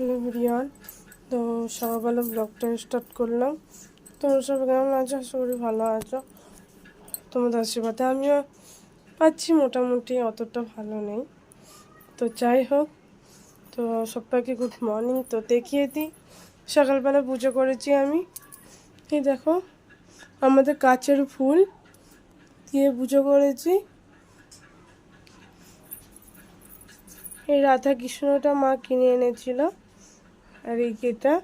Hello বিরিয়ান। তো সকালবেলা ব্লগটা স্টার্ট করলাম। তোমরা সবাই কেমন আছো? আশা করি ভালো আছো। তোমাদের আশীর্বাদে আমিও পাচ্ছি, মোটামুটি অতটা ভালো নেই। তো যাই হোক, তো সবাইকে গুড মর্নিং। তো দেখিয়ে দিই, সকালবেলা পুজো করেছি আমি। এই দেখো, আমাদের কাচের ফুল দিয়ে পুজো করেছি। এই রাধা কৃষ্ণটা মা কিনে এনেছিল, আর এই কেটা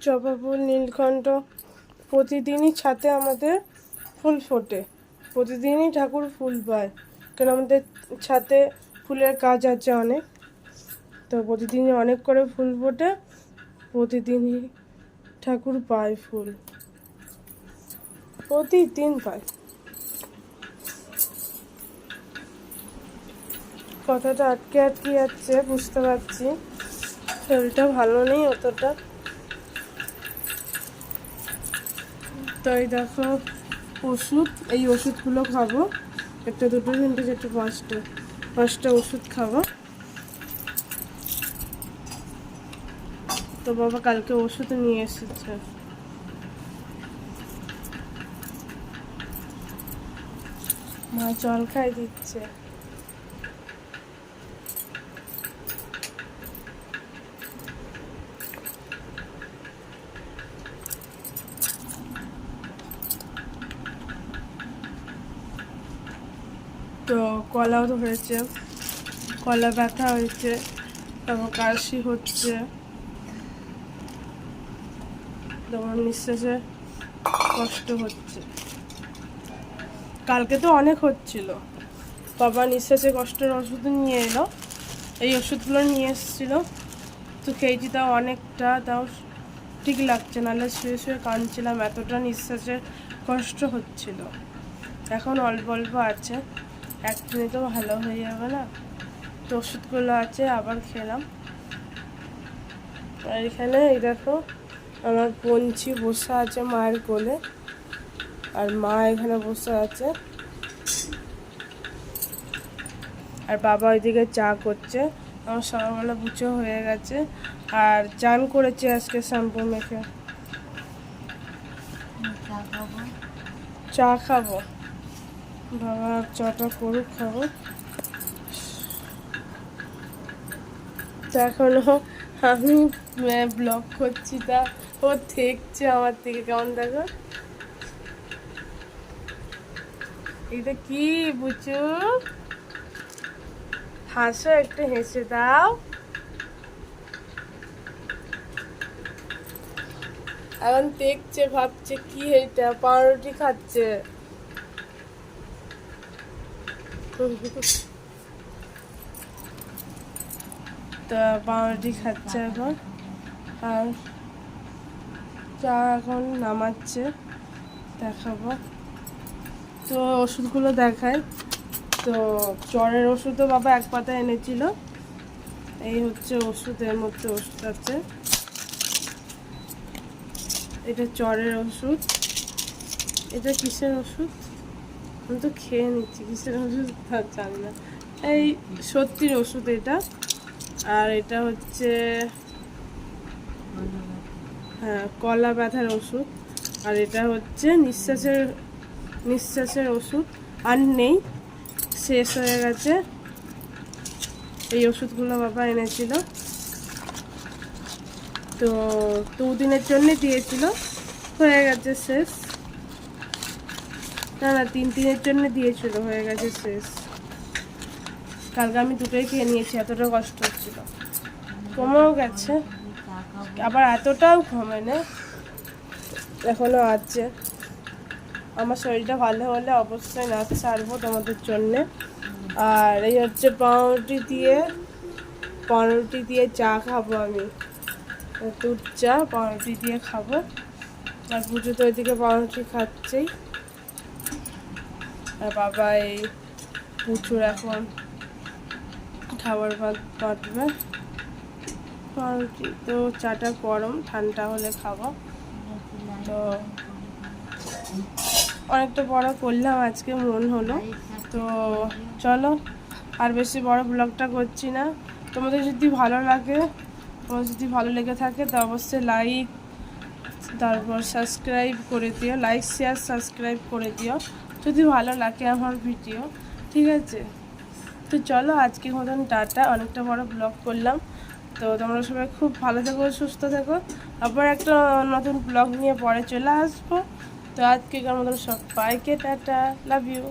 জবা ফুল, নীলকণ্ঠ। প্রতিদিনই ছাদে আমাদের ফুল ফোটে, প্রতিদিনই ঠাকুর ফুল পায়, কারণ আমাদের ছাদে ফুলের কাজ আছে অনেক। তো প্রতিদিনই অনেক করে ফুল ফোটে, প্রতিদিনই ঠাকুর পায় ফুল, প্রতিদিন পায়। কথাটা আটকে আটকে যাচ্ছে, বুঝতে পারছি। শরীরটা ভালো নেই অতটা। তো এই দেখো ওষুধ, এই ওষুধগুলো খাবো। একটা, দুটো, তিনটে, চারটে, পাঁচটা ওষুধ খাবো। তো বাবা কালকে ওষুধ নিয়ে এসেছে। মা জল খাই দিচ্ছে। তো কলাও তো হয়েছে, কলা ব্যথা হয়েছে, তারপর কাশি হচ্ছে, তারপর নিঃশ্বাসে কষ্ট হচ্ছে। কালকে তো অনেক হচ্ছিল। বাবা নিঃশ্বাসে কষ্টের ওষুধ নিয়ে এলো, এই ওষুধগুলো নিয়ে এসেছিলো। তো খেয়েছি, তাও অনেকটা, তাও ঠিক লাগছে, নাহলে শুয়ে শুয়ে কাঁদছিলাম, এতটা নিঃশ্বাসের কষ্ট হচ্ছিল। এখন অল্প অল্প আছে, একদিনে তো ভালো হয়ে যাবে না। তো ওষুধগুলো আছে, আবার খেলাম। আর এখানে এই দেখো, আমার পঞ্চি বসে আছে মায়ের কোলে, আর মা এখানে বসে আছে, আর বাবা ওইদিকে চা করছে। আমার সকালবেলা পুজো হয়ে গেছে, আর চান করেছে আজকে শ্যাম্পু মেখে। চা খাবো, বাবা চাটা করুক, খাবো। তো এখনো আমি ব্লগ করছি, তা ও দেখছে আমার থেকে কেমন। দেখো এটা কি বুঝু, হাসো, একটু হেসে দাও। এখন দেখছে, ভাবছে কি এটা, পাউরুটি খাচ্ছে। তো পাউরুটি খাচ্ছে এখন, আর চা এখন নামাচ্ছে, দেখাবো। তো ওষুধগুলো দেখাই। তো জ্বরের ওষুধও বাবা এক পাতা এনেছিল। এই হচ্ছে ওষুধ, এর মধ্যে ওষুধ আছে। এটা জ্বরের ওষুধ। এটা কিসের ওষুধ আমি তো খেয়ে নিচ্ছি, কিসের ওষুধ তা জানি না। এই সত্যির ওষুধ এটা। আর এটা হচ্ছে হ্যাঁ, কলা ব্যথার ওষুধ। আর এটা হচ্ছে নিঃশ্বাসের ওষুধ। আর নেই, শেষ হয়ে গেছে। এই ওষুধগুলো বাবা এনেছিল, তো 2 দিনের জন্য দিয়েছিল, হয়ে গেছে শেষ। না, 3 দিনের জন্য দিয়েছিল, হয়ে গেছে শেষ। কালকে আমি দুটোই খেয়ে নিয়েছি, এতটা কষ্ট হচ্ছিল। কমেও গেছে, আবার এতটাও কমে না, এখনো আছে। আমার শরীরটা ভালো হলে অবশ্যই নাচ ছাড়বো তোমাদের জন্যে। আর এই হচ্ছে পাউরুটি দিয়ে চা খাবো আমি, দুধ চা পাউরুটি দিয়ে খাবো। আর পুজো তো ওইদিকে পাউরুটি খাচ্ছেই। আর বাবা এই পুজোর এখন খাবার ভাত বাঁটবে। পাউরুটি তো চাটা গরম, ঠান্ডা হলে খাবো। তো অনেকটা বড় করলাম আজকে, মন হলো। তো চলো আর বেশি বড় ব্লগটা করছি না। তোমাদের যদি ভালো লাগে, তোমার যদি ভালো লেগে থাকে তো অবশ্যই লাইক, তারপর সাবস্ক্রাইব করে দিও, লাইক শেয়ার সাবস্ক্রাইব করে দিও যদি ভালো লাগে আমার ভিডিও, ঠিক আছে? তো চলো আজকের মতন টাটা, অনেকটা বড় ব্লগ করলাম। তো তোমরা সবাই খুব ভালো থেকো, সুস্থ থেকো। আবার একটা নতুন ব্লগ নিয়ে পরে চলে আসবো। তো আজকের মতন সবাইকে টাটা, লাভ ইউ।